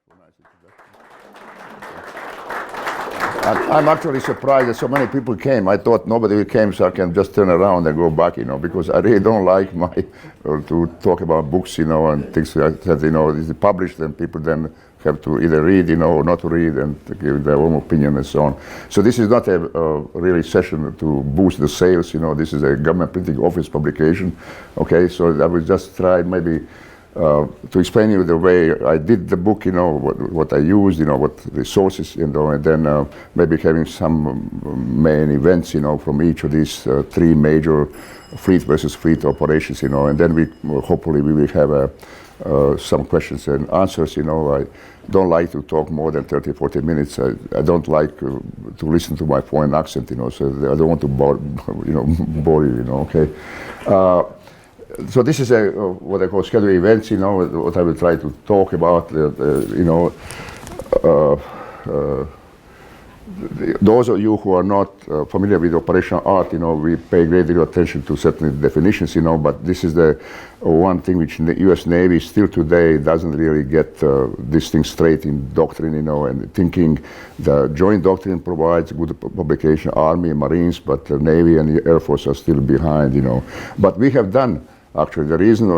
for nice introduction. I'm actually surprised that so many people came. I thought nobody came, so I can just turn around and go back, because I really don't like to talk about books, and things like that, it's published, and people then have to either read, or not to read, and to give their own opinion and so on. So this is not a really session to boost the sales, this is a government printing office publication, okay? So I will just try maybe to explain you the way I did the book, what I used, what resources, and then maybe having some main events, from each of these three major fleet versus fleet operations, and then hopefully we will have some questions and answers. I don't like to talk more than 30, 40 minutes. I don't like to listen to my foreign accent, so I don't want to bore you, okay? So this is what I call scheduled events, what I will try to talk about, those of you who are not familiar with operational art, we pay great deal of attention to certain definitions, but this is the one thing which the U.S. Navy still today doesn't really get this thing straight in doctrine, and thinking the joint doctrine provides good publication, Army and Marines, but the Navy and the Air Force are still behind, But we have done. Actually, the reason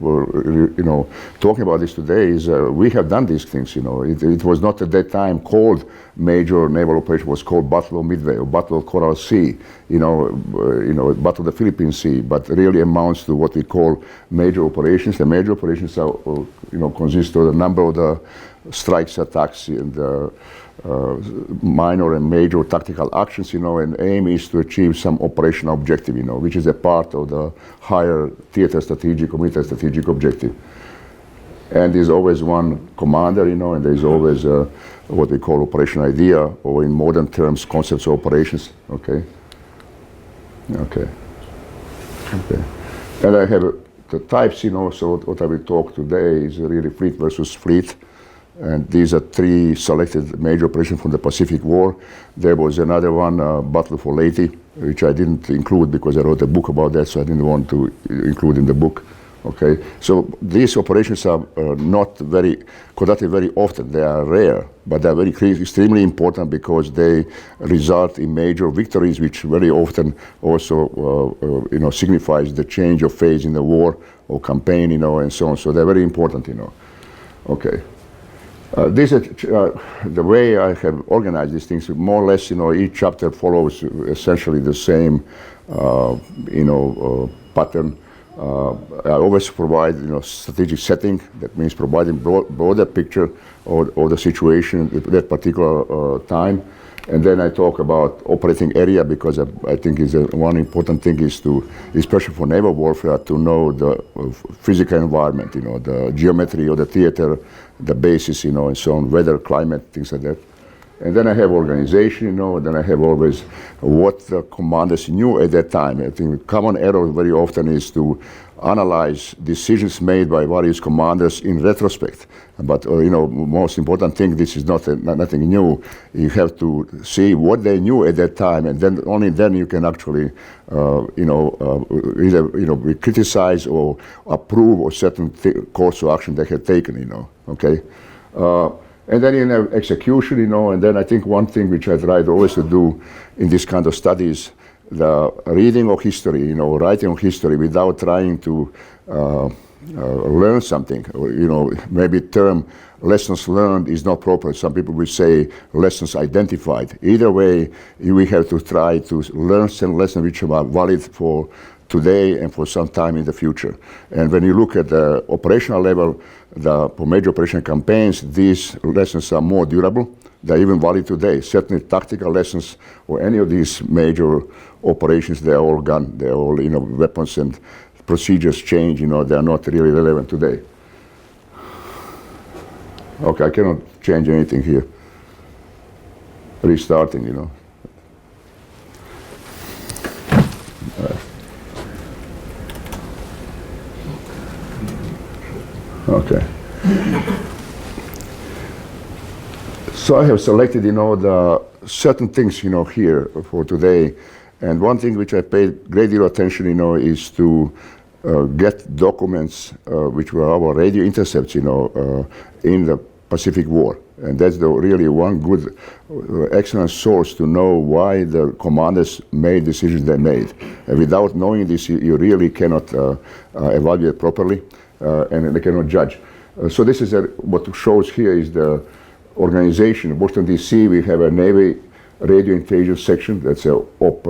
we're talking about this today is we have done these things. It was not at that time called major naval operation. It was called Battle of Midway or Battle of Coral Sea. Battle of the Philippine Sea. But really amounts to what we call major operations. The major operations are, consist of a number of the strikes, attacks, and minor and major tactical actions, and aim is to achieve some operational objective, which is a part of the higher theater strategic or military strategic objective. And there's always one commander, and there's always what we call operational idea, or in modern terms, concepts of operations, okay? Okay. And I have the types, so what I will talk today is really fleet versus fleet. And these are three selected major operations from the Pacific War. There was another one, Battle for Leyte, which I didn't include because I wrote a book about that, so I didn't want to include in the book. Okay, so these operations are not conducted very often. They are rare, but they are extremely important because they result in major victories, which very often also, signifies the change of phase in the war or campaign, and so on. So they're very important, Okay. This is the way I have organized these things. More or less, each chapter follows essentially the same, pattern. I always provide, strategic setting. That means providing broader picture of the situation at that particular time. And then I talk about operating area because I think is one important thing is to, especially for naval warfare, to know the physical environment, the geometry of the theater, the basis, and so on, weather, climate, things like that. And then I have organization, then I have always what the commanders knew at that time. I think the common error very often is to analyze decisions made by various commanders in retrospect. But, most important thing, this is nothing new. You have to see what they knew at that time, and then only then you can actually, either, criticize or approve of certain course of action they have taken, okay? And then in execution, and then I think one thing which I tried always to do in this kind of studies, the reading of history, writing of history without trying to learn something, maybe term lessons learned is not proper. Some people will say lessons identified. Either way, we have to try to learn some lessons which are valid for today and for some time in the future. And when you look at the operational level, for major operation campaigns, these lessons are more durable. They're even valid today. Certainly tactical lessons or any of these major operations, they're all gone. They're all, weapons and procedures change, they are not really relevant today. Okay, I cannot change anything here. Restarting, Okay. So I have selected, the certain things, here for today. And one thing which I paid great deal of attention, is to get documents which were our radio intercepts, in the Pacific War. And that's really one good, excellent source to know why the commanders made decisions they made. And without knowing this, you really cannot evaluate properly, and they cannot judge. So this is what shows here is the organization. In Washington, D.C., we have a Navy radio intelligence section. That's a OP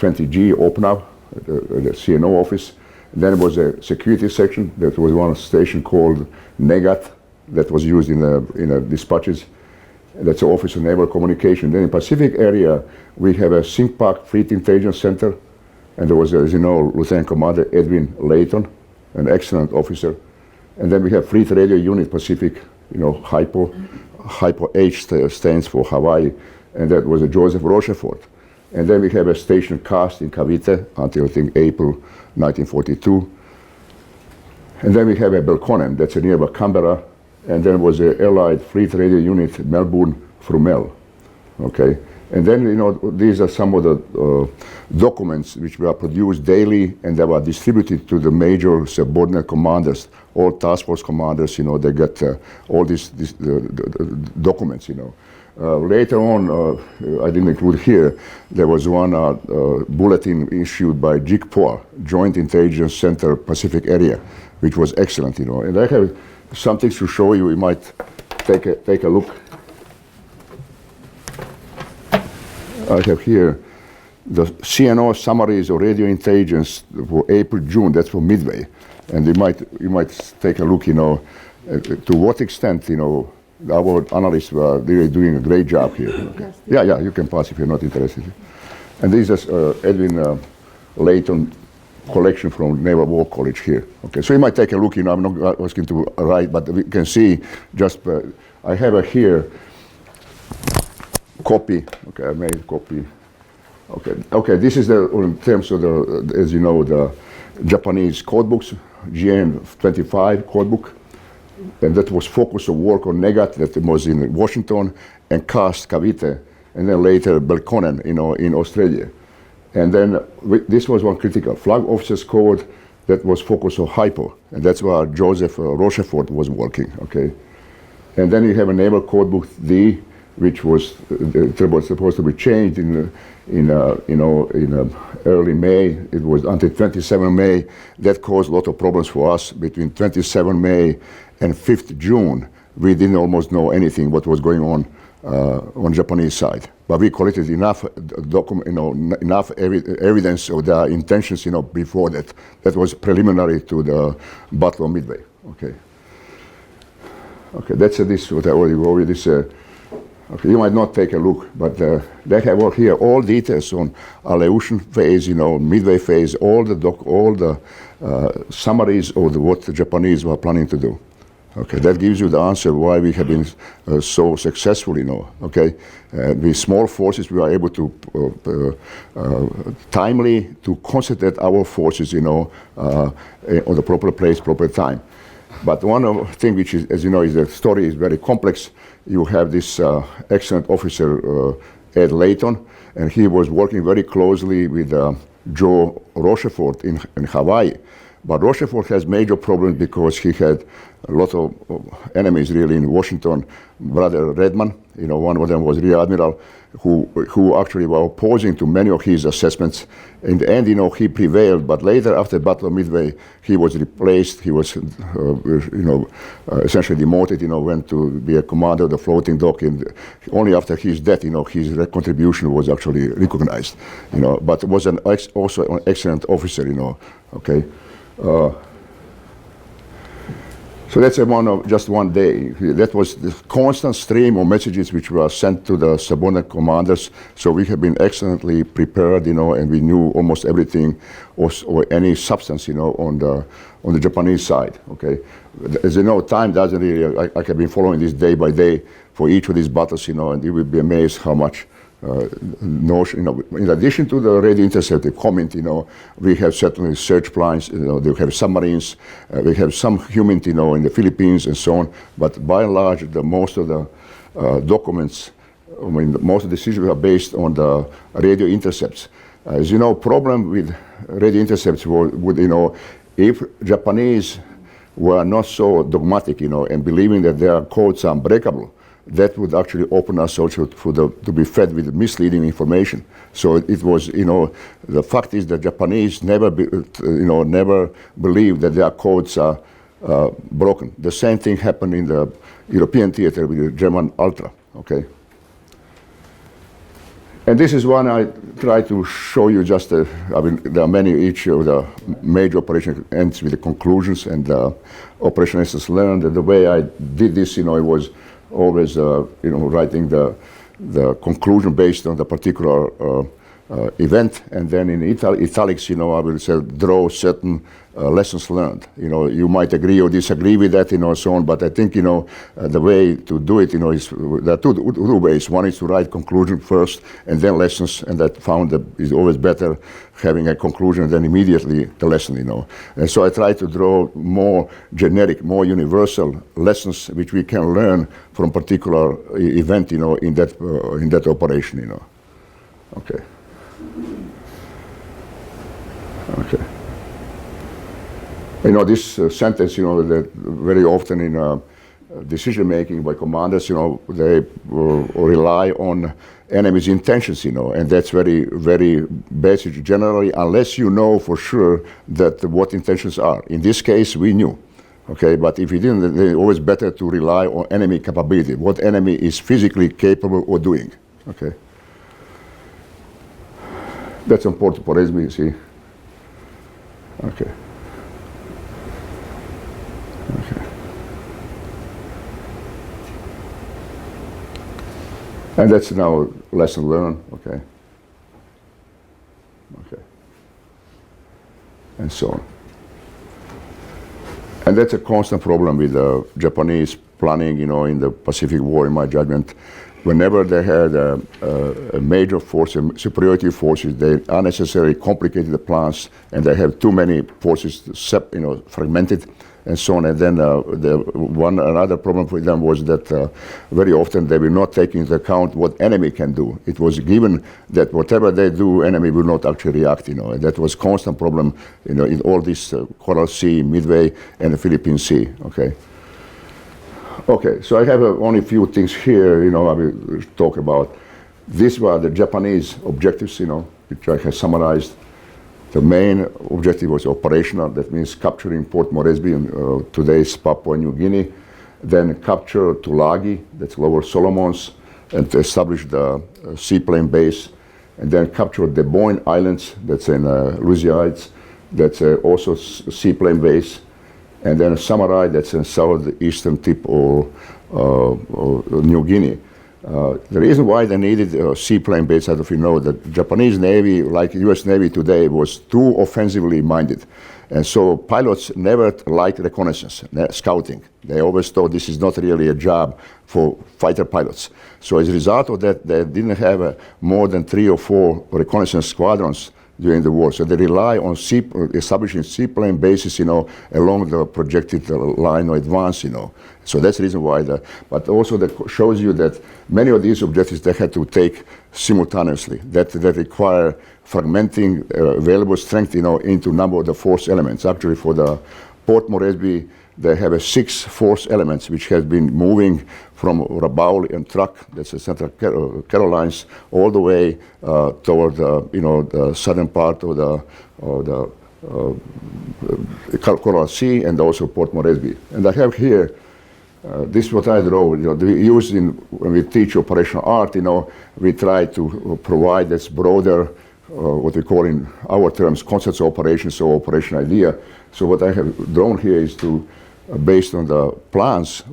20G, OPNAV, the CNO office. And then there was a security section. That was one station called NEGAT that was used in the dispatches. That's the Office of Naval Communication. Then in Pacific area, we have a SINCPAC Fleet Intelligence Center. And there was, as you know, Lieutenant Commander Edwin Layton, an excellent officer. And then we have Fleet Radio Unit Pacific, HYPO. HYPO H stands for Hawaii, and that was a Joseph Rochefort. And then we have a station cast in Cavite until I think April 1942. And then we have a Belconnen, that's nearby Canberra, and then was a Allied Fleet Radio Unit Melbourne Frumel. Okay, and then these are some of the documents which were produced daily, and they were distributed to the major subordinate commanders, all task force commanders. They get all these documents. Later on, I didn't include here, there was one bulletin issued by JICPOA, Joint Intelligence Center Pacific Area, which was excellent. And I have some things to show you. You might take a look. I have here the CNO summaries of radio intelligence for April, June. That's for Midway, and you might take a look. To what extent our analysts were really doing a great job here. Okay. Yeah, you can pass if you're not interested. And this is Edwin Layton collection from Naval War College here. Okay, so you might take a look. I'm not asking to write, but we can see. Just I have here. Copy. Okay, I made a copy. Okay. This is in terms of as you know, the Japanese code books, GN 25 code book, and that was focus of work on NEGAT that was in Washington and CAST Cavite, and then later Belconnen, in Australia. And then this was one critical flag officers code that was focused on HYPO, and that's where Joseph Rochefort was working. Okay, and then you have a naval code book D, which was supposed to be changed in early May. It was until 27 May. That caused a lot of problems for us. Between 27 May and 5th June, we didn't almost know anything what was going on Japanese side. But we collected enough enough evidence of their intentions, before that. That was preliminary to the Battle of Midway. Okay, that's this what I already go with this. Okay, you might not take a look, but they have all here all details on Aleutian phase, Midway phase, all the summaries of what the Japanese were planning to do. Okay, that gives you the answer why we have been so successful. Okay, with small forces we are able to timely to concentrate our forces, on the proper place, proper time. But one thing which is, as you know, is the story is very complex. You have this excellent officer, Ed Layton, and he was working very closely with Joe Rochefort in Hawaii. But Rochefort has major problems because he had a lot of enemies really in Washington. Brother Redman, one of them was Rear Admiral, who actually were opposing to many of his assessments. In the end, he prevailed, but later after Battle of Midway, he was replaced. He was, essentially demoted, went to be a commander of the floating dock, and only after his death, his contribution was actually recognized, but was also an excellent officer, okay. So that's just one day. That was the constant stream of messages which were sent to the subordinate commanders. So we have been excellently prepared, and we knew almost everything or any substance, on the Japanese side. Okay, as you know, time doesn't really. I have been following this day by day for each of these battles, and you will be amazed how much. In addition to the radio interceptor comment, we have certainly search planes, they have submarines, we have some human, in the Philippines and so on. But by and large, most of the documents, most of the decisions are based on the radio intercepts. As you know, problem with radio intercepts would, if Japanese were not so dogmatic, and believing that their codes are unbreakable, that would actually open us also to be fed with misleading information. So it was, the fact is that Japanese never believed that their codes are broken. The same thing happened in the European theater with the German Ultra, okay? And this is one I try to show you just, there are many, each of the major operation ends with the conclusions and operation lessons learned. And the way I did this, it was always, writing the conclusion based on the particular event. And then in italics, I will say, draw certain lessons learned. You might agree or disagree with that, so on. But I think, the way to do it, is there are two ways. One is to write conclusion first and then lessons, and I found that it's always better having a conclusion than immediately the lesson, And so I try to draw more generic, more universal lessons which we can learn from particular event, in that operation, Okay. Okay. This sentence, that very often in decision making by commanders, they rely on enemy's intentions, and that's very, very basic. Generally, unless you know for sure that what intentions are. In this case, we knew. Okay, but if you didn't, then it's always better to rely on enemy capability, what enemy is physically capable of doing. Okay. That's important for us, you see. Okay. Okay. And that's now lesson learned, okay. Okay. And so on. And that's a constant problem with the Japanese planning, in the Pacific War, in my judgment. Whenever they had a major force, superiority forces, they unnecessarily complicated the plans, and they have too many forces, fragmented, and so on. And then another problem for them was that very often they were not taking into account what enemy can do. It was given that whatever they do, enemy will not actually react. And that was constant problem, in all this Coral Sea, Midway, and the Philippine Sea. Okay. Okay, so I have only a few things here, I will talk about. These were the Japanese objectives, which I have summarized. The main objective was operational, that means capturing Port Moresby in today's Papua New Guinea. Then capture Tulagi, that's Lower Solomons, and to establish the seaplane base. And then capture the Boyne Islands, that's in Louisiades, that's also seaplane base. And then Samarai, that's in southeastern tip of New Guinea. The reason why they needed a seaplane base, I don't know if you know, the Japanese Navy, like US Navy today, was too offensively minded. And so pilots never liked reconnaissance, scouting. They always thought this is not really a job for fighter pilots. So as a result of that, they didn't have more than 3 or 4 reconnaissance squadrons during the war. So they rely on establishing seaplane bases, along the projected line of advance, So that's the reason why. But also that shows you that many of these objectives they had to take simultaneously. That require fragmenting available strength, into number of the force elements. Actually, for the Port Moresby, they have 6 force elements which have been moving from Rabaul and Truck, that's the Central Carolines, all the way toward the southern part of the Coral Sea and also Port Moresby. And I have here, this is what I draw. We use when we teach operational art. We try to provide this broader, what we call in our terms, concepts of operations or operation idea. So what I have drawn here is based on the plans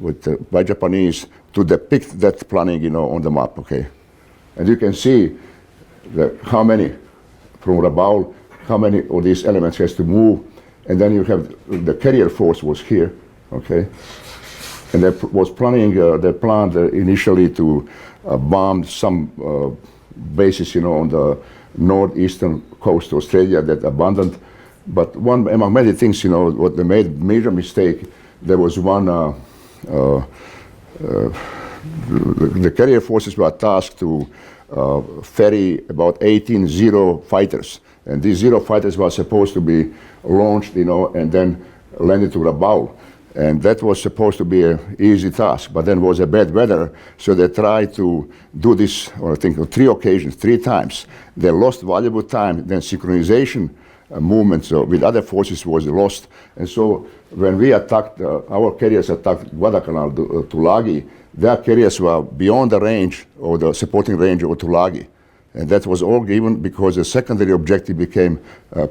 by Japanese to depict that planning, on the map, okay? And you can see how many, from Rabaul, how many of these elements has to move, and then you have the carrier force was here, okay? And they planned initially to bomb some bases, on the northeastern coast of Australia that abandoned. But one among many things, what they made major mistake. There was one, the carrier forces were tasked to ferry about 18 Zero fighters. And these Zero fighters were supposed to be launched, and then landed to Rabaul. And that was supposed to be an easy task, but then was a bad weather, so they tried to do this, I think on 3 occasions, 3 times. They lost valuable time, then synchronization movements with other forces was lost. And so when we attacked, our carriers attacked Guadalcanal, Tulagi, their carriers were beyond the range, or the supporting range of Tulagi. And that was all given because the secondary objective became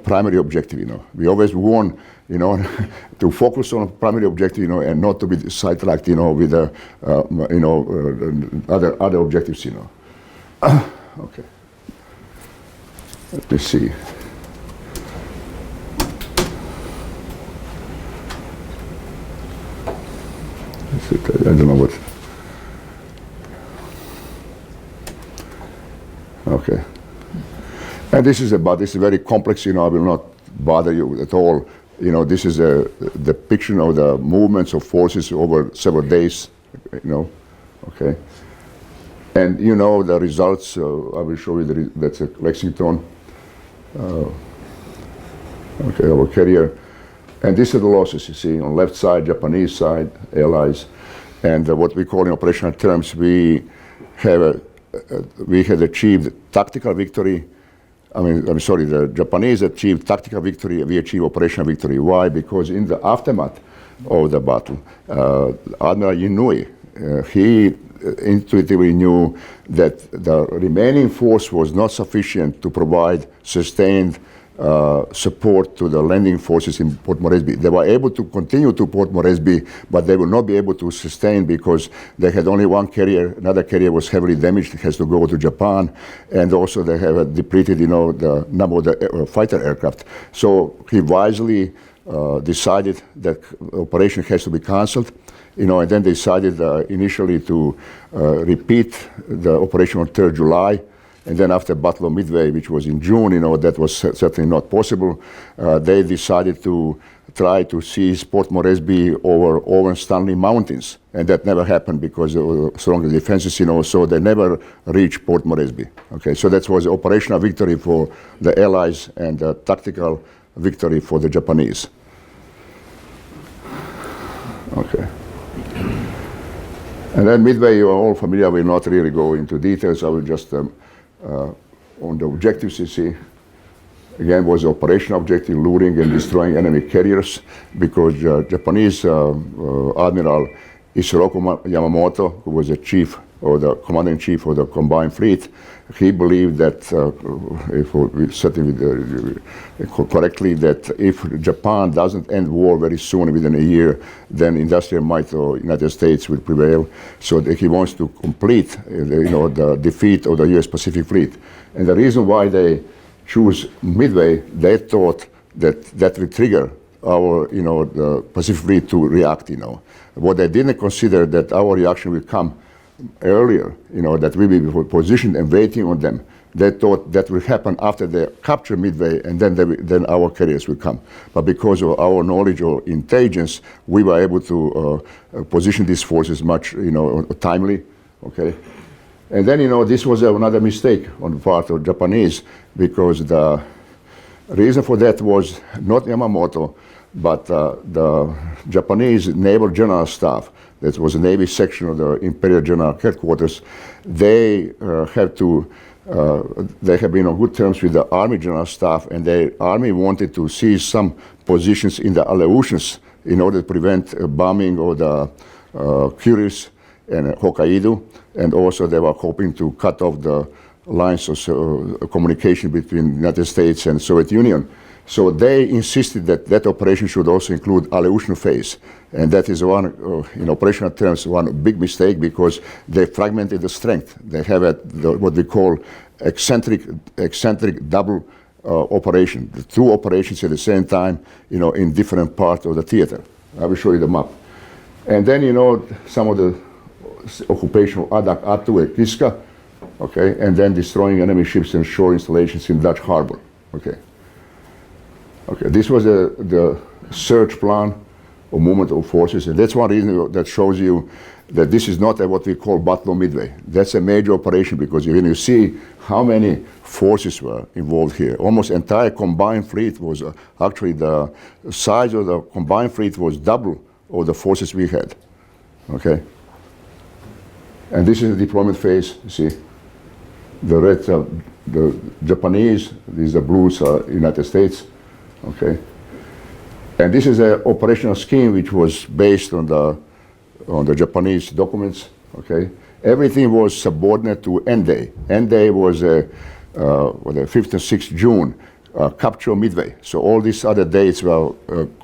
primary objective, We always warn, to focus on primary objective, and not to be sidetracked, with other objectives, Okay. Let me see. I don't know what. Okay. And this is very complex, I will not bother you at all. This is a depiction of the movements of forces over several days, okay. And the results, I will show you that's a Lexington. Okay, our carrier. And these are the losses, you see, on left side, Japanese side, Allies. And what we call in operational terms, we had achieved tactical victory. The Japanese achieved tactical victory, we achieved operational victory. Why? Because in the aftermath of the battle, Admiral Inouye, he intuitively knew that the remaining force was not sufficient to provide sustained support to the landing forces in Port Moresby. They were able to continue to Port Moresby, but they will not be able to sustain because they had only one carrier. Another carrier was heavily damaged, it has to go to Japan, and also they have depleted, the number of the fighter aircraft. So he wisely decided that operation has to be canceled, and then decided initially to repeat the operation on 3rd July. And then after Battle of Midway, which was in June, that was certainly not possible. They decided to try to seize Port Moresby over Owen Stanley Mountains. And that never happened because there were stronger defenses, so they never reached Port Moresby. Okay, so that was operational victory for the Allies and a tactical victory for the Japanese. Okay. And then Midway, you are all familiar, I will not really go into details, I will just on the objectives, you see, again, was the operational objective, luring and destroying enemy carriers, because Japanese Admiral Isoroku Yamamoto, who was the chief or the commander-in-chief of the combined fleet, he believed that, if we certainly correctly, that if Japan doesn't end war very soon, within a year, then industrial might of the United States will prevail. So that he wants to complete, the defeat of the U.S. Pacific Fleet. And the reason why they choose Midway, they thought that will trigger our, the Pacific Fleet to react. What they didn't consider that our reaction will come earlier, that we will be positioned and waiting on them. They thought that will happen after they capture Midway, and then our carriers will come. But because of our knowledge or intelligence, we were able to position these forces much, timely. Okay, and then this was another mistake on the part of Japanese, because the reason for that was not Yamamoto, but the Japanese Naval General Staff. That was a Navy section of the Imperial General Headquarters. They have been on good terms with the Army General Staff, and the Army wanted to seize some positions in the Aleutians in order to prevent bombing of the Kuriles and Hokkaido, and also they were hoping to cut off the lines of communication between the United States and Soviet Union. So they insisted that operation should also include Aleutian phase. And that is one, in operational terms, one big mistake, because they fragmented the strength. They have what we call eccentric double operation, the 2 operations at the same time, in different parts of the theater. I will show you the map. And then, some of the occupation of Adak Atu and Kiska, okay, and then destroying enemy ships and shore installations in Dutch Harbor, okay. Okay, this was the search plan or movement of forces, and that's one reason that shows you that this is not what we call Battle of Midway. That's a major operation, because when you see how many forces were involved here, almost entire combined fleet was actually the size of the combined fleet was double of the forces we had. Okay. And this is the deployment phase. You see, the red, the Japanese. These are blues, United States. Okay. And this is an operational scheme which was based on the Japanese documents. Okay. Everything was subordinate to end day. End day was the 5th and 6th June. Capture Midway. So all these other dates were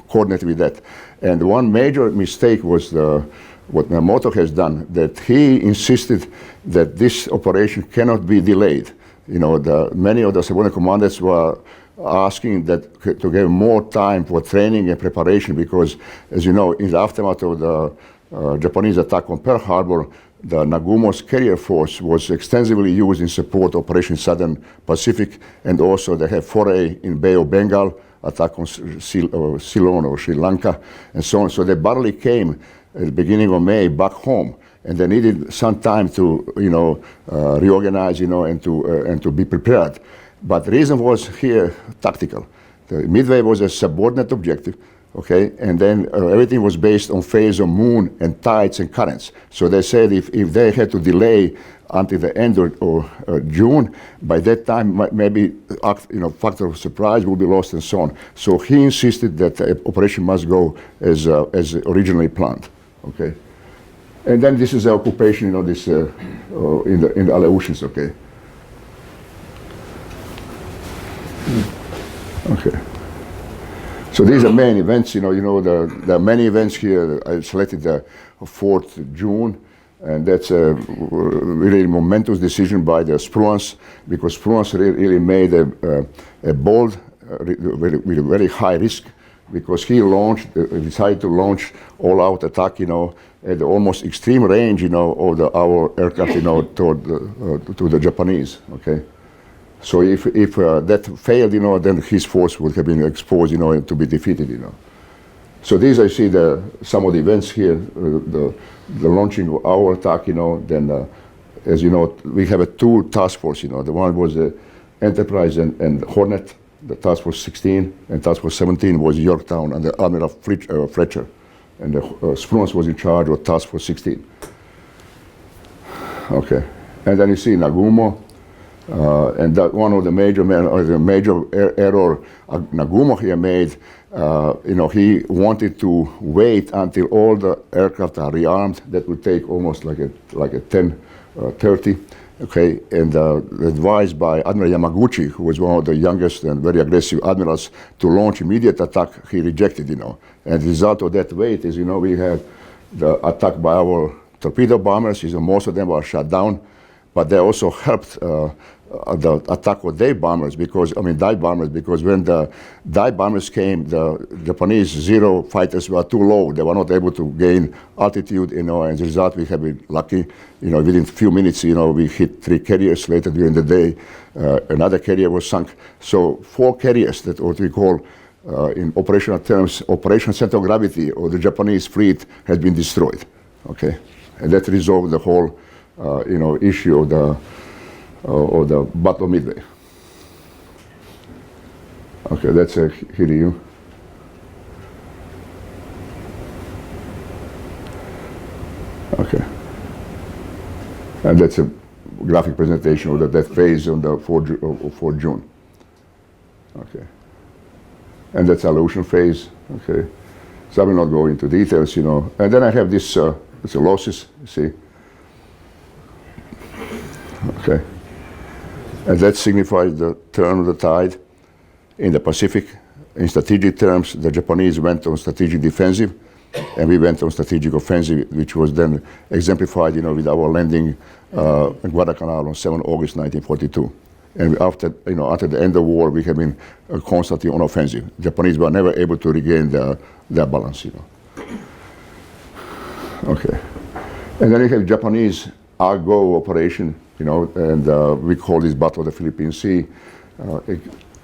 coordinated with that. And one major mistake was what Yamamoto has done, that he insisted that this operation cannot be delayed. You know, many of the subordinate commanders were asking that to give more time for training and preparation because, as you know, in the aftermath of the Japanese attack on Pearl Harbor, the Nagumo's carrier force was extensively used in support of Operation Southern Pacific, and also they have foray in Bay of Bengal, attack on Ceylon or Sri Lanka, and so on. So they barely came at the beginning of May back home, and they needed some time to, you know, reorganize, you know, and to be prepared. But the reason was here tactical. The Midway was a subordinate objective. Okay, and then everything was based on phase of moon and tides and currents. So they said if they had to delay until the end of June, by that time maybe factor of surprise will be lost and so on. So he insisted that the operation must go as originally planned. Okay, and then this is the occupation, you know, this in the Aleutians. Okay. Okay. So these are main events, you know, there are many events here. I selected the 4th June, and that's a really momentous decision by the Spruance, because Spruance really made a bold, with a very high risk, because he decided to launch all-out attack, you know, at the almost extreme range, you know, of our aircraft, you know, to the Japanese. Okay. So if that failed, you know, then his force would have been exposed, you know, and to be defeated, you know. So these I see some of the events here, the launching of our attack, you know. Then, as you know, we have two task force, you know. The one was Enterprise and Hornet, the task force 16, and task force 17 was Yorktown under Admiral Fletcher, and the Spruance was in charge of task force 16. Okay, and then you see Nagumo. And that one of the major error Nagumo here made, you know, he wanted to wait until all the aircraft are rearmed. That would take almost like a 10:30. Okay, and advised by Admiral Yamaguchi, who was one of the youngest and very aggressive admirals, to launch immediate attack. He rejected, you know, and the result of that wait is, you know, we had the attack by our torpedo bombers. Most of them were shot down, but they also helped the attack of dive bombers, because when the dive bombers came, the Japanese Zero fighters were too low. They were not able to gain altitude, you know, and as a result we have been lucky, you know, within a few minutes, you know, we hit 3 carriers. Later during the day, another carrier was sunk. So 4 carriers, that what we call in operational terms, operational center of gravity of the Japanese fleet has been destroyed. Okay, and that resolved the whole, you know, issue of the Battle of Midway. Okay, that's a Hiryu. Okay, and that's a graphic presentation of that phase on the 4th June. Okay, and that's Aleutian phase. Okay, so I will not go into details, you know. And then I have this losses, you see. Okay. And that signifies the turn of the tide in the Pacific. In strategic terms, the Japanese went on strategic defensive, and we went on strategic offensive, which was then exemplified, you know, with our landing in Guadalcanal on 7 August 1942. And after the end of the war, we have been constantly on offensive. Japanese were never able to regain their balance, you know. Okay, and then you have Japanese Argo operation. You know, and we call this Battle of the Philippine Sea.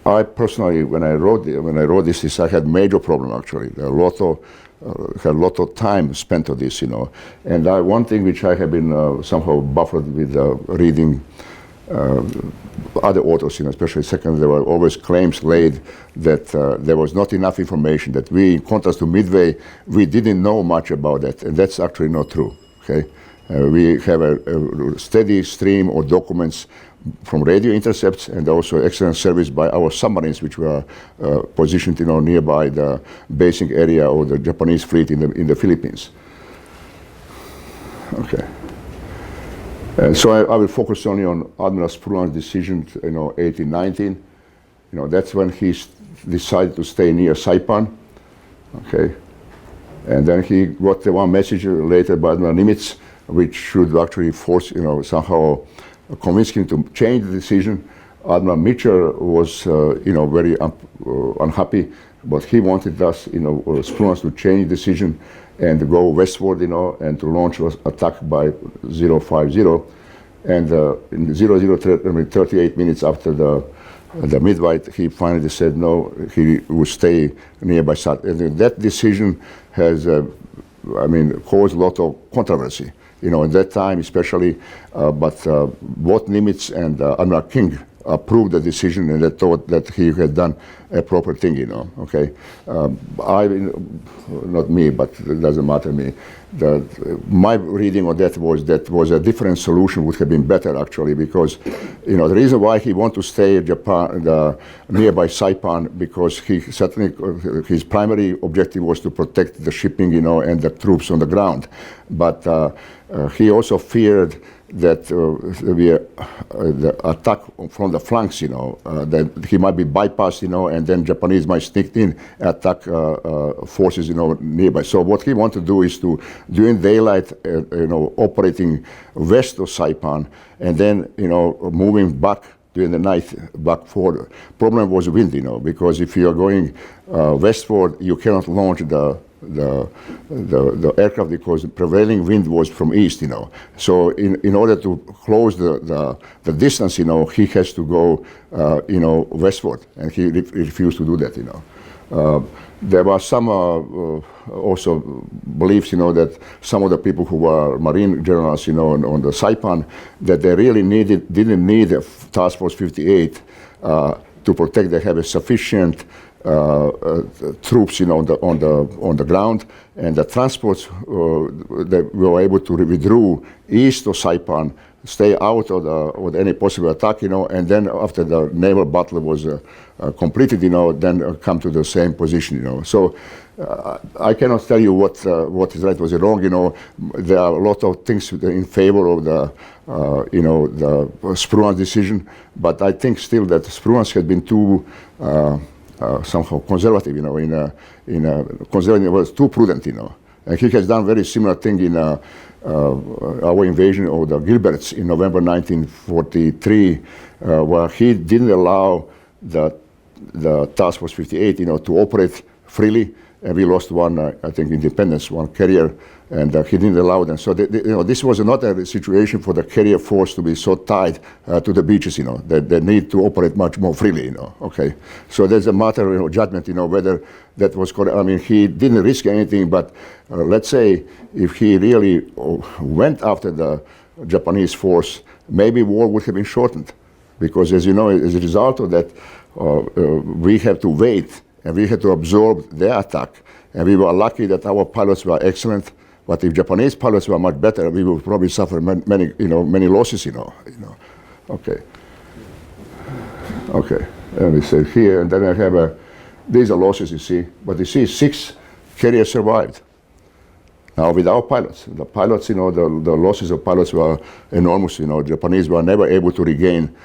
I personally, when I wrote this, I had major problem actually. Had a lot of time spent on this, you know. And one thing which I have been somehow buffered with reading other authors, especially second, there were always claims laid that there was not enough information, that we, in contrast to Midway, we didn't know much about that, and that's actually not true, okay? We have a steady stream of documents from radio intercepts and also excellent service by our submarines, which were positioned nearby the basing area of the Japanese fleet in the Philippines. Okay. So I will focus only on Admiral Spruan's decision, 1819. That's when he decided to stay near Saipan. Okay. And then he got the one message later by Admiral Nimitz, which should actually force, somehow convince him to change the decision. Admiral Mitchell was, very unhappy, but he wanted us, Spruance to change the decision and to go westward, and to launch an attack by 050. And in 38 minutes after the midnight, he finally said no, he would stay nearby South. And that decision has, caused a lot of controversy. At that time especially, but both Nimitz and Admiral King approved the decision, and they thought that he had done a proper thing, okay? Not me, but it doesn't matter to me. My reading of that was a different solution would have been better, actually, because, the reason why he wanted to stay in Japan, nearby Saipan, because his primary objective was to protect the shipping, and the troops on the ground. But he also feared that the attack from the flanks, that he might be bypassed, and then Japanese might sneak in and attack forces, nearby. So what he wanted to do is to, during daylight, operating west of Saipan, and then, moving back during the night back forward. Problem was wind, because if you are going westward, you cannot launch the aircraft because the prevailing wind was from east, So in order to close the distance, he has to go, westward, and he refused to do that, There were some also beliefs, that some of the people who were Marine generals, on the Saipan, that they really didn't need a Task Force 58 to protect. They have a sufficient troops, on the ground, and the transports that were able to withdraw east of Saipan, stay out of any possible attack, and then after the naval battle was completed, then come to the same position, So I cannot tell you what is right, what is wrong, There are a lot of things in favor of the Spruance decision, but I think still that Spruance had been too somehow conservative, conservative was too prudent, And he has done very similar thing in our invasion of the Gilberts in November 1943, where he didn't allow the Task Force 58, to operate freely, and we lost one, I think, Independence, one carrier, and he didn't allow them. So, this was not a situation for the carrier force to be so tied to the beaches, that they need to operate much more freely, okay. So there's a matter of judgment, whether that was correct. He didn't risk anything, but let's say if he really went after the Japanese force, maybe war would have been shortened, because as you know, as a result of that, we have to wait and we had to absorb their attack. And we were lucky that our pilots were excellent. But if Japanese pilots were much better, we would probably suffer many losses. Okay. Okay. And we say here, and then I have these are losses, you see. But you see, 6 carriers survived. Now without pilots, the pilots, the losses of pilots were enormous. Japanese were never able to regain,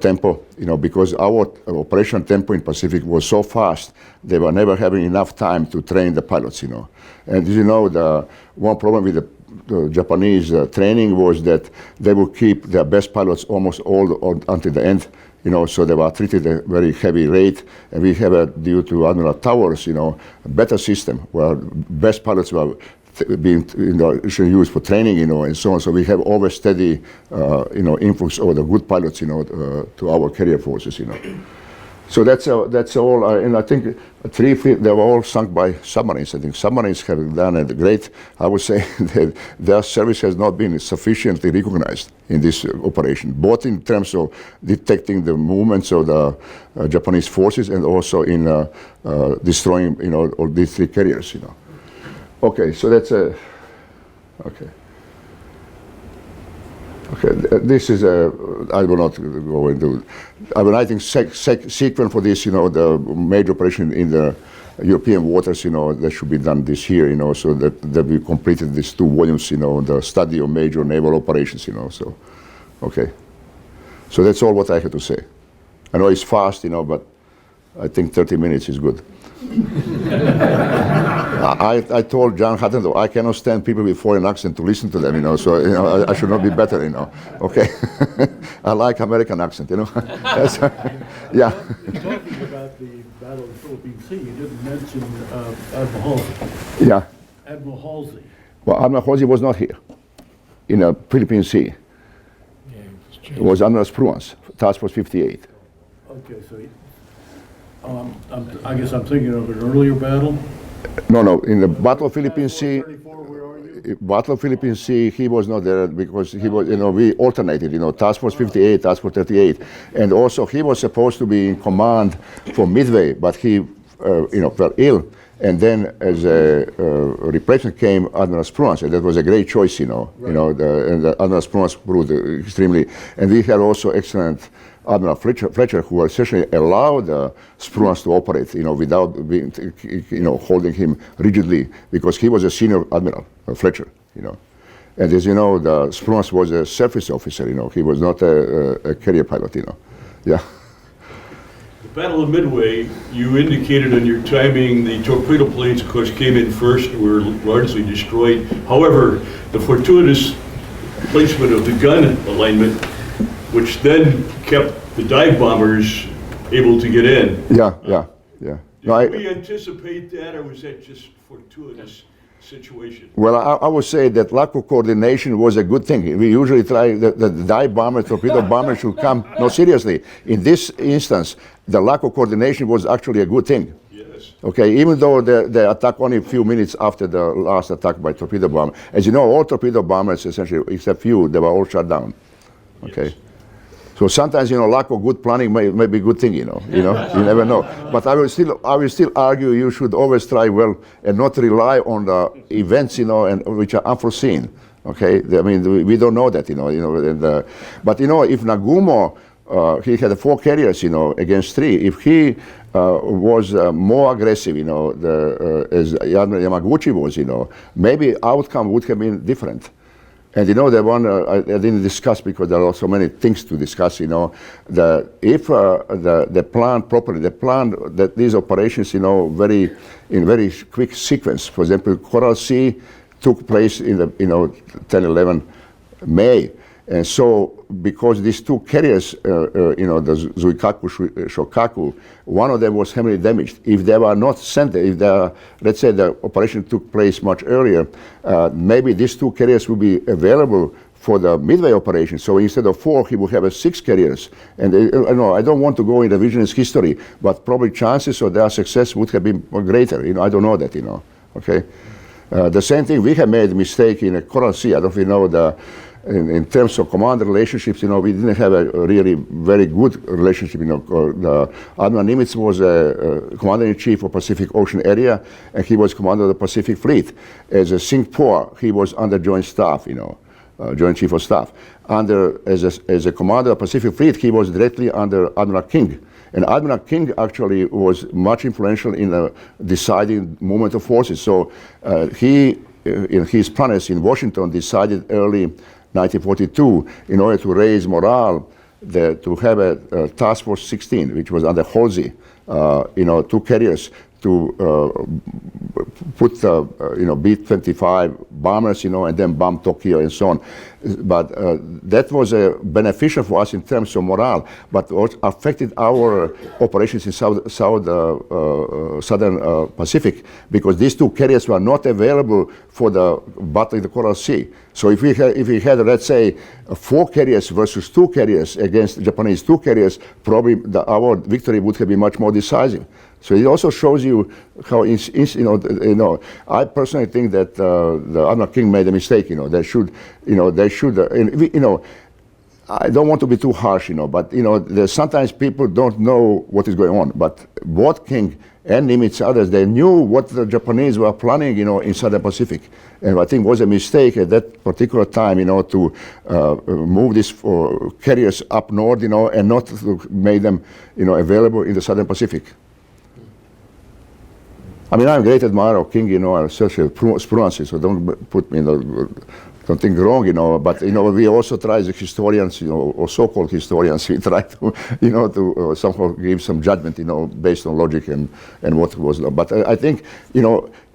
tempo, because our operation tempo in Pacific was so fast, they were never having enough time to train the pilots, And the one problem with the Japanese training was that they would keep their best pilots almost all until the end. So they were treated at a very heavy rate, and we have, due to Admiral Towers, a better system where best pilots were being used for training, and so on. So we have always steady, influx of the good pilots, to our carrier forces, So that's all, and I think they were all sunk by submarines. I think submarines have done a great, I would say, that their service has not been sufficiently recognized in this operation, both in terms of detecting the movements of the Japanese forces and also in destroying, all these three carriers, Okay, so that's a, okay. Okay, this is I will not go into. I think sequence for this, the major operation in the European waters, that should be done this year, so that we completed these 2 volumes, the study of major naval operations, so, okay. So that's all what I have to say. I know it's fast, but I think 30 minutes is good. I told John Hutton, though, I cannot stand people with foreign accent to listen to them, so I should not be better, Okay, I like American accent, That's, yeah. Talking about the Battle of the Philippine Sea, you didn't mention Admiral Halsey. Yeah. Admiral Halsey. Well, Admiral Halsey was not here in the Philippine Sea. Yeah, it was Admiral Spruance, Task Force 58. Okay, so I guess I'm thinking of an earlier battle. No, in the Battle of Philippine Sea. 34, where are you? Battle of Philippine Sea, he was not there because he was, we alternated, Task Force 58, Task Force 38, and also he was supposed to be in command for Midway, but he, fell ill, and then as a replacement came Admiral Spruance, and that was a great choice, Right. And Admiral Spruance proved extremely, and we had also excellent Admiral Fletcher, who essentially allowed Spruance to operate, without being, holding him rigidly, because he was a senior admiral, Fletcher, And as you know, the Spruance was a surface officer, he was not a carrier pilot, Yeah. The Battle of Midway, you indicated in your timing the torpedo planes, of course, came in first and were largely destroyed. However, the fortuitous placement of the gun alignment, which then kept the dive bombers able to get in. Yeah. Did we anticipate that, or was that just fortuitous situation? Well, I would say that lack of coordination was a good thing. We usually try the dive bomber, torpedo bomber should come. No, seriously. In this instance, the lack of coordination was actually a good thing. Yes. Okay, even though they attacked only a few minutes after the last attack by torpedo bomber. As you know, all torpedo bombers, essentially, except few, they were all shut down. Okay. Yes. So sometimes, lack of good planning may be a good thing, you never know. But I will still argue you should always try well and not rely on the events, and which are unforeseen. Okay, I mean, we don't know that, but if Nagumo, he had 4 carriers, against 3. If he was more aggressive, as Yamaguchi was, maybe outcome would have been different. And the one I didn't discuss because there are so many things to discuss. If the plan properly, the plan that these operations, in very quick sequence. For example, Coral Sea took place in the 10-11 May, and so because these 2 carriers, the Zuikaku, Shokaku, one of them was heavily damaged. If they were not sent, let's say the operation took place much earlier, maybe these 2 carriers would be available for the Midway operation. So instead of 4, he would have 6 carriers. And I don't want to go in revisionist history, but probably chances of their success would have been greater. I don't know that. Okay. The same thing, we have made a mistake in Coral Sea. I don't know if you know in terms of command relationships, we didn't have a really very good relationship. The Admiral Nimitz was a commander-in-chief of Pacific Ocean area, and he was commander of the Pacific Fleet. As a Singapore, he was under Joint Staff, Joint Chief of Staff. As a commander of the Pacific Fleet, he was directly under Admiral King. And Admiral King actually was much influential in the deciding movement of forces. So he, in his planners in Washington, decided early 1942, in order to raise morale, to have a Task Force 16, which was under Halsey, 2 carriers to put B-25 bombers, and then bomb Tokyo and so on. But that was beneficial for us in terms of morale, but it affected our operations in southern Pacific, because these 2 carriers were not available for the Battle of the Coral Sea. So if we had, let's say, 4 carriers versus 2 carriers against Japanese 2 carriers, probably our victory would have been much more decisive. So it also shows you how, I personally think that the Admiral King made a mistake. They should, I don't want to be too harsh, but there's sometimes people don't know what is going on. But both King and Nimitz, others, they knew what the Japanese were planning, in Southern Pacific, and I think it was a mistake at that particular time, to move these carriers up north, and not to make them, available in the Southern Pacific. I mean, I'm a great admirer of King, I'm such a Spruance, so don't put me don't think wrong, but we also try as historians, or so-called historians, we try to, to somehow give some judgment, based on logic and what was. But I think,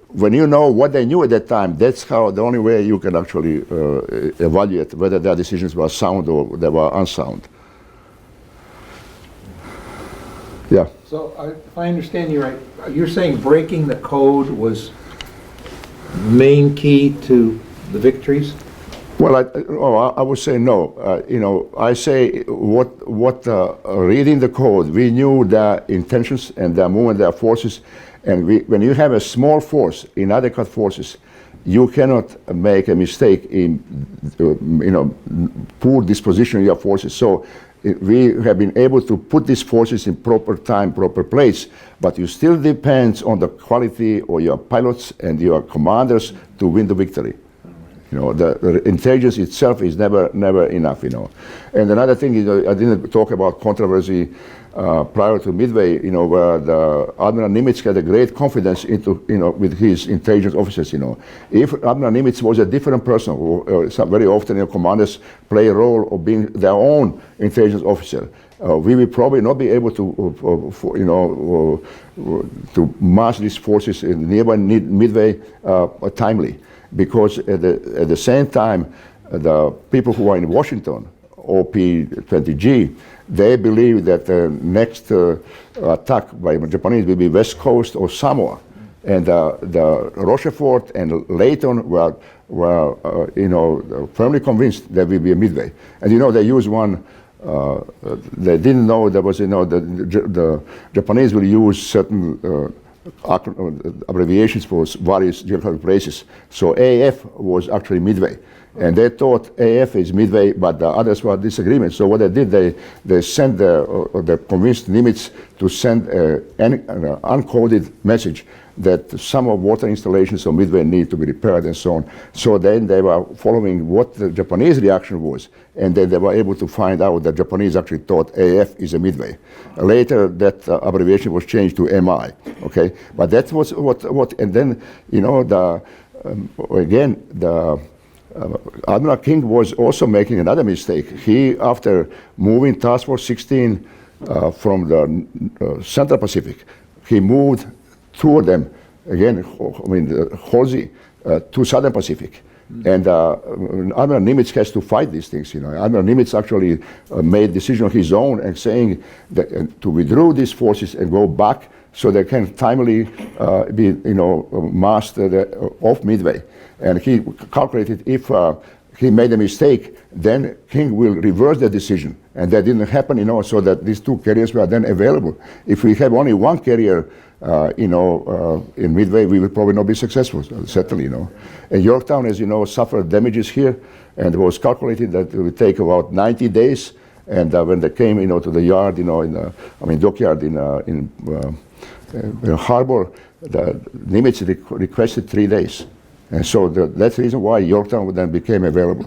when you know what they knew at that time, that's how the only way you can actually evaluate whether their decisions were sound or they were unsound. Yeah. So if I understand you right, you're saying breaking the code was main key to the victories? Well, I would say no. I say what reading the code, we knew their intentions and their movement, their forces, and when you have a small force, inadequate forces, you cannot make a mistake in, poor disposition of your forces. So we have been able to put these forces in proper time, proper place, but you still depends on the quality of your pilots and your commanders to win the victory. The intelligence itself is never enough, And another thing is, I didn't talk about controversy prior to Midway, where the Admiral Nimitz had a great confidence with his intelligence officers, If Admiral Nimitz was a different person, very often, commanders play a role of being their own intelligence officer. We will probably not be able to mass these forces in nearby Midway timely. Because at the same time, the people who are in Washington, OP-20G, they believe that the next attack by the Japanese will be West Coast or Samoa. And the Rochefort and Layton were firmly convinced there will be a Midway. And they used one, they didn't know there was, the Japanese will use certain abbreviations for various geographic places. So AF was actually Midway. And they thought AF is Midway, but the others were disagreement. So what they did, they sent they convinced Nimitz to send an uncoded message that some of water installations on Midway need to be repaired and so on. So then they were following what the Japanese reaction was, and then they were able to find out that Japanese actually thought AF is a Midway. Later, that abbreviation was changed to MI. Okay, but that was what, and then Admiral King was also making another mistake. He, after moving Task Force 16 from the Central Pacific, he moved 2 of them, again, Halsey, to Southern Pacific. And Admiral Nimitz has to fight these things, Admiral Nimitz actually made a decision of his own and saying that to withdraw these forces and go back so they can timely be, massed off Midway. And he calculated if he made a mistake, then King will reverse the decision. And that didn't happen, so that these 2 carriers were then available. If we have only 1 carrier, in Midway, we will probably not be successful, certainly, And Yorktown, as you know, suffered damages here, and it was calculated that it would take about 90 days. And when they came, to the yard, dockyard in harbor, the Nimitz requested 3 days. And so that's the reason why Yorktown then became available.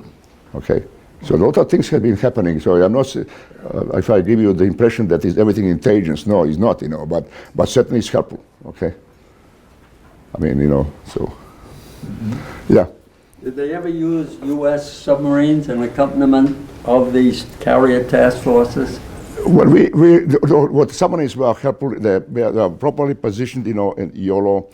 Okay, so a lot of things have been happening. So I'm not, if I give you the impression that is everything intelligence, no, it's not, but certainly it's helpful. Okay, so yeah. Did they ever use U.S. submarines in accompaniment of these carrier task forces? Well, what submarines were helpful. They are properly positioned, in YOLO.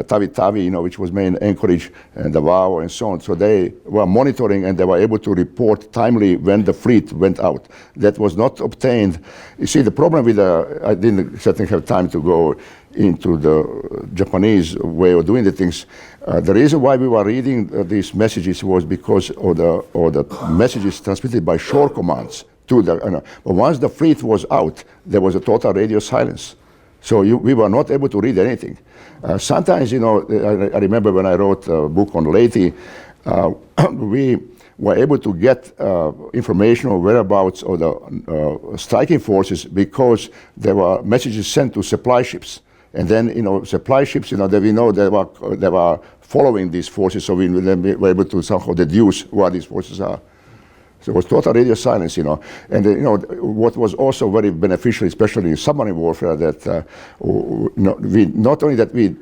Tavi-Tavi, which was main anchorage, and Davao and so on. So they were monitoring and they were able to report timely when the fleet went out. That was not obtained. You see, the problem with I didn't certainly have time to go into the Japanese way of doing the things. The reason why we were reading these messages was because of the messages transmitted by shore commands to the. But once the fleet was out, there was a total radio silence. So we were not able to read anything. Sometimes, I remember when I wrote a book on Leyte, we were able to get information on whereabouts of the striking forces because there were messages sent to supply ships. And then, supply ships, that we know they were following these forces, so we were able to somehow deduce what these forces are. So it was total radio silence, And, what was also very beneficial, especially in submarine warfare, that we not only that we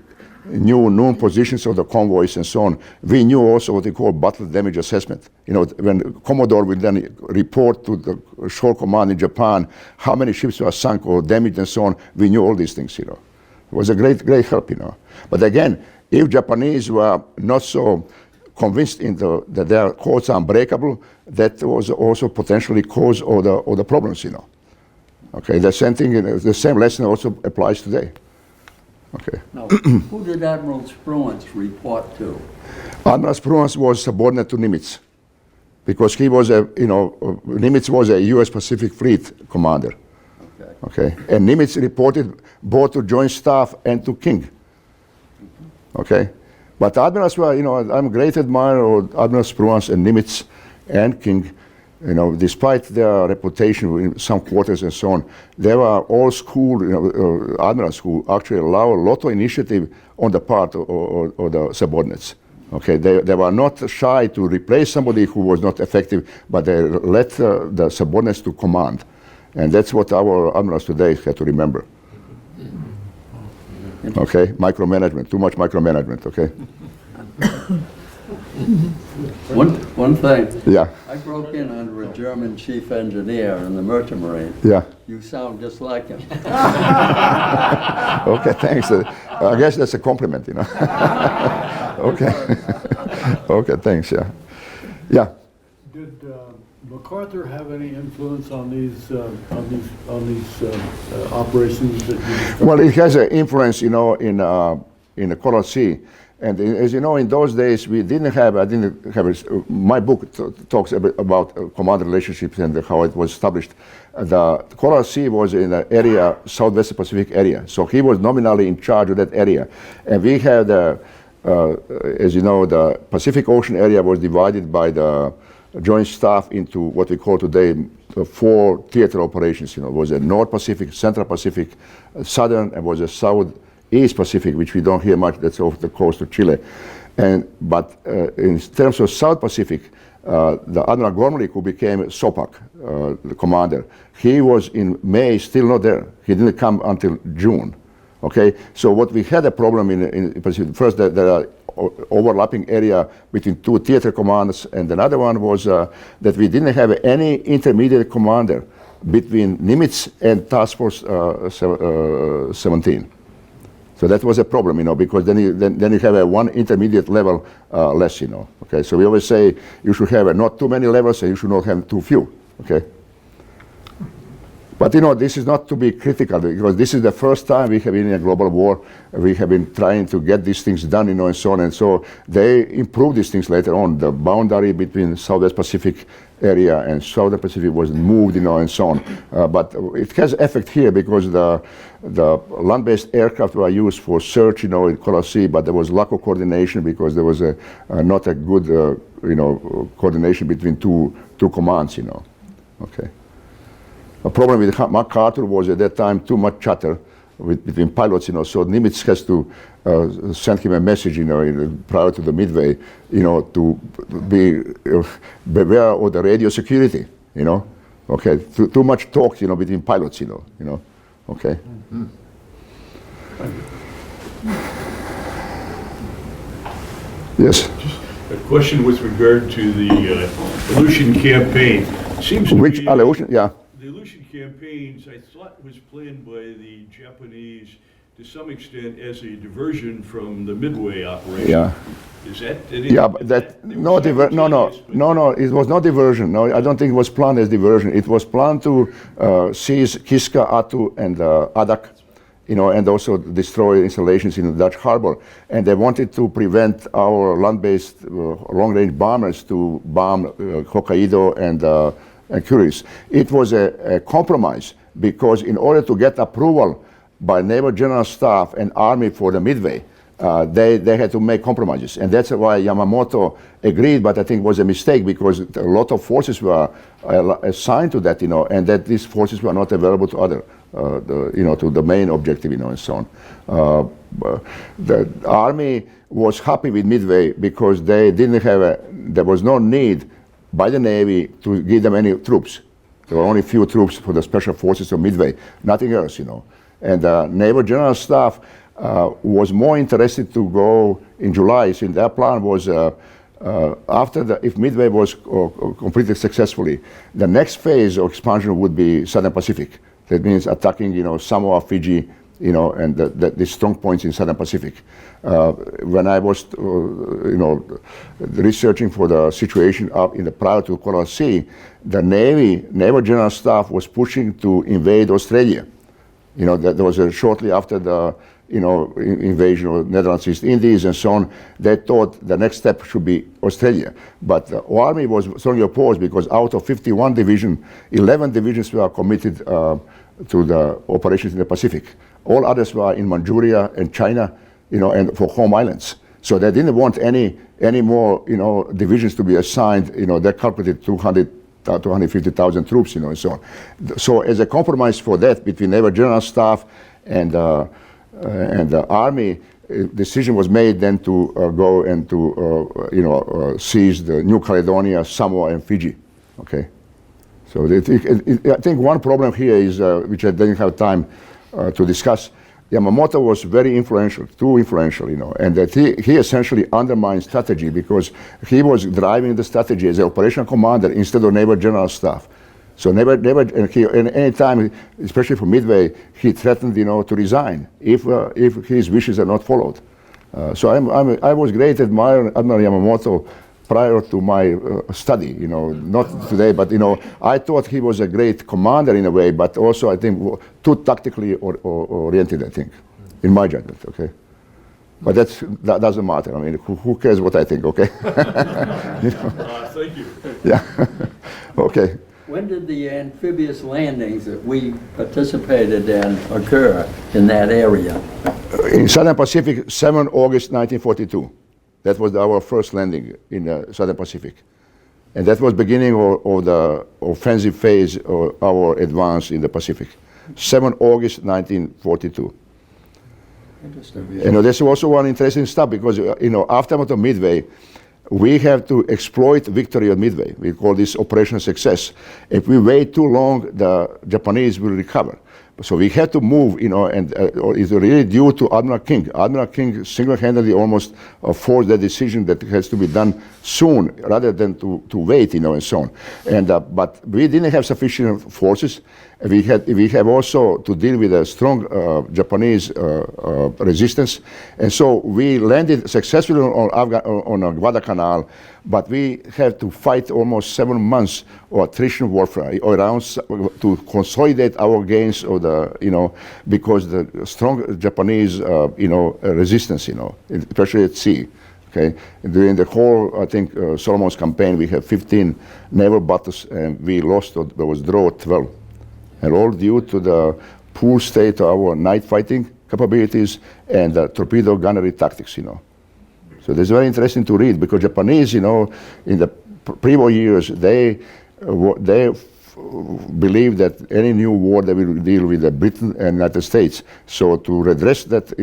knew known positions of the convoys and so on, we knew also what they call battle damage assessment. When Commodore would then report to the shore command in Japan how many ships were sunk or damaged and so on, we knew all these things, It was a great help, But again, if Japanese were not so convinced that their codes are unbreakable, that was also potentially cause of the problems, Okay, the same thing, the same lesson also applies today. Okay. Now, who did Admiral Spruance report to? Admiral Spruance was subordinate to Nimitz, because he was Nimitz was a U.S. Pacific Fleet commander. Okay, and Nimitz reported both to Joint Staff and to King. Okay, but admirals were, I'm a great admirer of Admiral Spruance and Nimitz and King. Despite their reputation in some quarters and so on, they were all school, admirals who actually allow a lot of initiative on the part of the subordinates. Okay, they were not shy to replace somebody who was not effective, but they let the subordinates to command. And that's what our admirals today have to remember. Okay, micromanagement, too much micromanagement, okay? One thing. Yeah. I broke in under a German chief engineer in the Merchant Marine. Yeah. You sound just like him. Okay, thanks. I guess that's a compliment, Okay. Okay, thanks, yeah. Yeah. Did MacArthur have any influence on these operations that you described? Well, it has an influence, in the Coral Sea. And as you know, in those days, I didn't have my book talks about command relationships and how it was established. The Coral Sea was in an area, Southwest Pacific area. So he was nominally in charge of that area. And we had, as you know, the Pacific Ocean area was divided by the Joint Staff into what we call today 4 theater operations. It was a North Pacific, Central Pacific, Southern, and was a Southeast Pacific, which we don't hear much. That's off the coast of Chile. But in terms of South Pacific, the Admiral Gormley, who became SOPAC, the commander, he was in May still not there. He didn't come until June. Okay, so what we had a problem in Pacific. First, there are overlapping area between 2 theater commanders, and another one was that we didn't have any intermediate commander between Nimitz and Task Force 17. So that was a problem, because then you have a one intermediate level less, Okay, so we always say you should have not too many levels and you should not have too few. Okay. But this is not to be critical, because this is the first time we have been in a global war. We have been trying to get these things done, and so on. And so they improved these things later on. The boundary between Southwest Pacific area and Southern Pacific was moved, and so on. But it has effect here because the land-based aircraft were used for search, in Coral Sea, but there was lack of coordination because there was not a good, coordination between two commands, Okay. A problem with MacArthur was at that time too much chatter between pilots, so Nimitz has to send him a message, prior to the Midway, to be beware of the radio security, Okay, too much talk, between pilots, Okay. Mm-hmm. Yes. Just a question with regard to the Aleutian campaign. Seems to Which be, Aleutian? Yeah. The Aleutian campaigns, I thought, was planned by the Japanese to some extent as a diversion from the Midway operation. Yeah. Is that? Yeah, but that no, no. It was not diversion. No, I don't think it was planned as diversion. It was planned to seize Kiska, Atu, and Adak, and also destroy installations in the Dutch harbor. And they wanted to prevent our land-based long-range bombers to bomb Hokkaido and Kuriles. It was a compromise because in order to get approval by Naval General Staff and Army for the Midway, they had to make compromises, and that's why Yamamoto agreed. But I think it was a mistake because a lot of forces were assigned to that, and that these forces were not available to other, to the main objective, and so on. The army was happy with Midway because they didn't have there was no need by the Navy to give them any troops. There were only few troops for the special forces of Midway, nothing else, And Naval General Staff was more interested to go in July, since their plan was if Midway was completed successfully, the next phase of expansion would be Southern Pacific. That means attacking, Samoa, Fiji, and the strong points in Southern Pacific. When I was, researching for the situation up in the prior to Coral Sea, the Naval General Staff was pushing to invade Australia. That was shortly after the invasion of Netherlands, East Indies, and so on. They thought the next step should be Australia. But the Army was strongly opposed because out of 51 divisions, 11 divisions were committed to the operations in the Pacific. All others were in Manchuria and China, and for home islands. So they didn't want any more, divisions to be assigned. They calculated 250,000 troops, and so on. So as a compromise for that between Naval General Staff and the Army, decision was made then to go and to seize the New Caledonia, Samoa, and Fiji. Okay, so I think one problem here is which I didn't have time to discuss. Yamamoto was very influential, too influential, and that he essentially undermined strategy because he was driving the strategy as an operational commander instead of Naval General Staff. So never, and any time, especially for Midway, he threatened, to resign if his wishes are not followed. So I was great admirer of Admiral Yamamoto prior to my study, not today, but I thought he was a great commander in a way, but also I think too tactically oriented, I think, in my judgment. Okay. But that doesn't matter. I mean, who cares what I think? Okay. Thank you. Yeah. Okay. When did the amphibious landings that we participated in occur in that area? In Southern Pacific, 7 August 1942. That was our first landing in the Southern Pacific. And that was beginning of the offensive phase of our advance in the Pacific. 7 August 1942. Interesting. There's also one interesting stuff because, aftermath of Midway, we have to exploit victory on Midway. We call this operational success. If we wait too long, the Japanese will recover. So we had to move, and it's really due to Admiral King. Admiral King single-handedly almost forced the decision that it has to be done soon rather than to wait, and so on. And but we didn't have sufficient forces. We have also to deal with a strong Japanese resistance, and so we landed successfully on Guadalcanal, but we had to fight almost 7 months of attrition warfare around to consolidate our gains of the, because the strong Japanese, resistance, especially at sea. Okay, and during the whole, I think, Solomon's campaign, we had 15 naval battles, and we lost. There was draw 12. And all due to the poor state of our night fighting capabilities and torpedo gunnery tactics, So this is very interesting to read because Japanese, in the pre-war years, they believe that any new war they will deal with Britain and United States. So to redress that,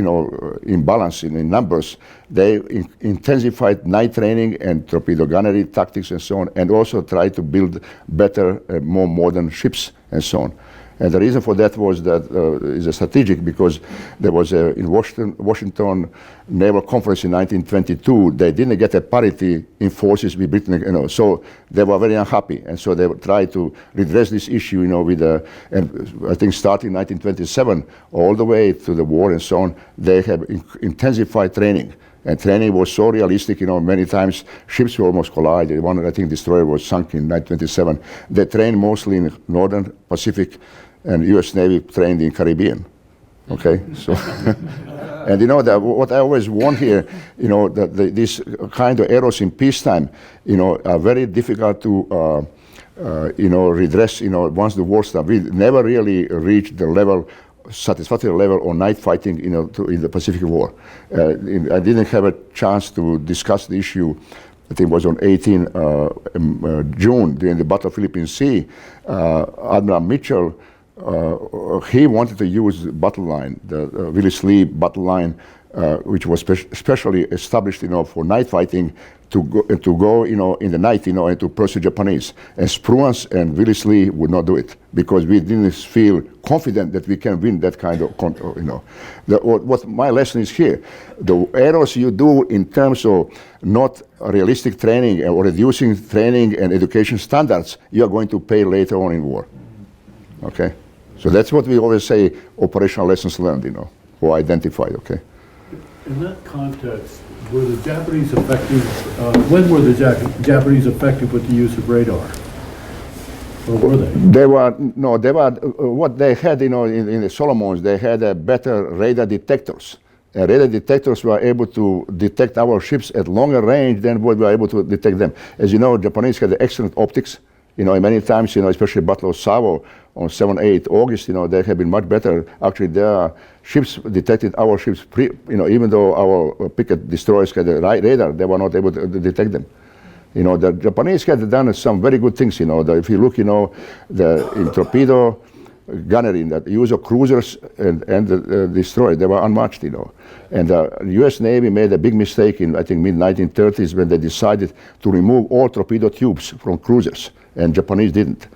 imbalance in numbers, they intensified night training and torpedo gunnery tactics and so on, and also try to build better, more modern ships and so on. And the reason for that was that is a strategic, because there was in Washington Naval Conference in 1922. They didn't get a parity in forces with Britain, you know, so they were very unhappy, and so they tried to redress this issue, you know, with and I think starting 1927 all the way to the war and so on. They have intensified training. And training was so realistic, you know, many times ships will almost collide. One, I think, destroyer was sunk in 1927. They trained mostly in Northern Pacific, and U.S. Navy trained in Caribbean. Okay, so, and you know, what I always want here, you know, that these kind of errors in peacetime, you know, are very difficult to, you know, redress, you know, once the war starts. We never really reached the level, satisfactory level of night fighting, you know, in the Pacific War. I didn't have a chance to discuss the issue. I think it was on 18 June during the Battle of Philippine Sea. Admiral Mitchell, he wanted to use the battle line, the Willis Lee battle line, which was specially established, you know, for night fighting, to go, you know, in the night, you know, and to pursue Japanese. And Spruance and Willis Lee would not do it because we didn't feel confident that we can win that kind of, you know. What my lesson is here, the errors you do in terms of not realistic training or reducing training and education standards, you are going to pay later on in war. Okay, so that's what we always say: operational lessons learned, you know, or identified. Okay. In that context, were the Japanese effective, when were the Japanese effective with the use of radar? Or were they? They were, no, they were, what they had, you know, in the Solomons, they had better radar detectors. Radar detectors were able to detect our ships at longer range than what we were able to detect them. As you know, Japanese had excellent optics. You know, many times, you know, especially Battle of Savo on 7-8 August, you know, they have been much better. Actually, their ships detected our ships, you know, even though our picket destroyers had the right radar, they were not able to detect them. You know, the Japanese had done some very good things, you know. If you look, you know, in torpedo gunnery, the use of cruisers and the destroyers, they were unmatched, you know. And the U.S. Navy made a big mistake in, I think, mid-1930s when they decided to remove all torpedo tubes from cruisers, and Japanese didn't.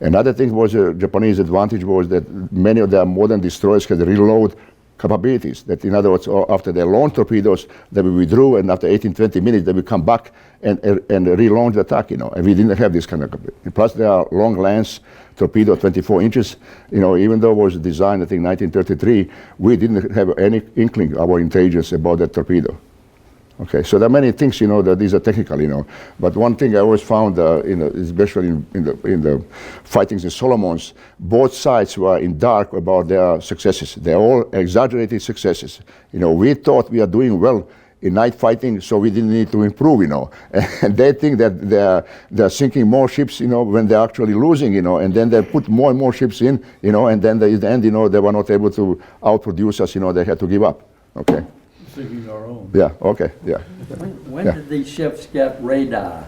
Another thing was, Japanese advantage was that many of their modern destroyers had reload capabilities. That, in other words, after they launched torpedoes, they would withdrew, and after 18-20 minutes, they would come back and relaunch the attack, you know. And we didn't have this kind of capability. Plus, they are long lance torpedo, 24 inches. You know, even though it was designed, I think, 1933, we didn't have any inkling, our intelligence, about that torpedo. Okay, so there are many things, you know, that these are technical, you know. But one thing I always found, especially in the fightings in Solomons, both sides were in dark about their successes. They're all exaggerated successes. You know, we thought we are doing well in night fighting, so we didn't need to improve, you know. And they think that they're sinking more ships, you know, when they're actually losing, you know. And then they put more and more ships in, you know. And then at the end, you know, they were not able to outproduce us, you know. They had to give up. Okay. Thinking our own. Yeah, okay, yeah. When Yeah. did these ships get radar?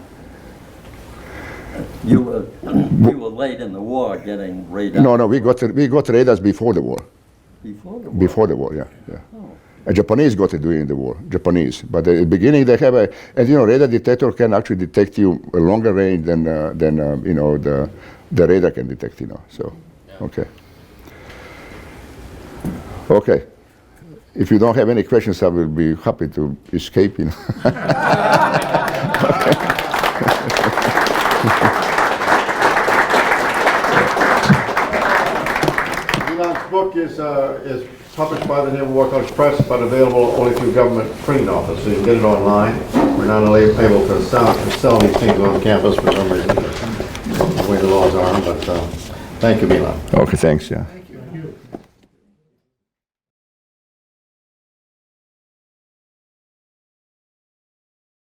You were late in the war getting radar. No, we got radars before the war. Before the war? Before the war, yeah. Oh. And Japanese got it during the war, Japanese. But at the beginning they have and you know, radar detector can actually detect you a longer range than you know, the radar can detect, you know, so, okay. Okay. If you don't have any questions, I will be happy to escape, you know. Elon's book is published by the Naval War College Press, but available only through government printing office, so you can get it online. We're not able to sell these things on campus for some reason, the way the laws are, but thank you, Milan. Okay, thanks, yeah.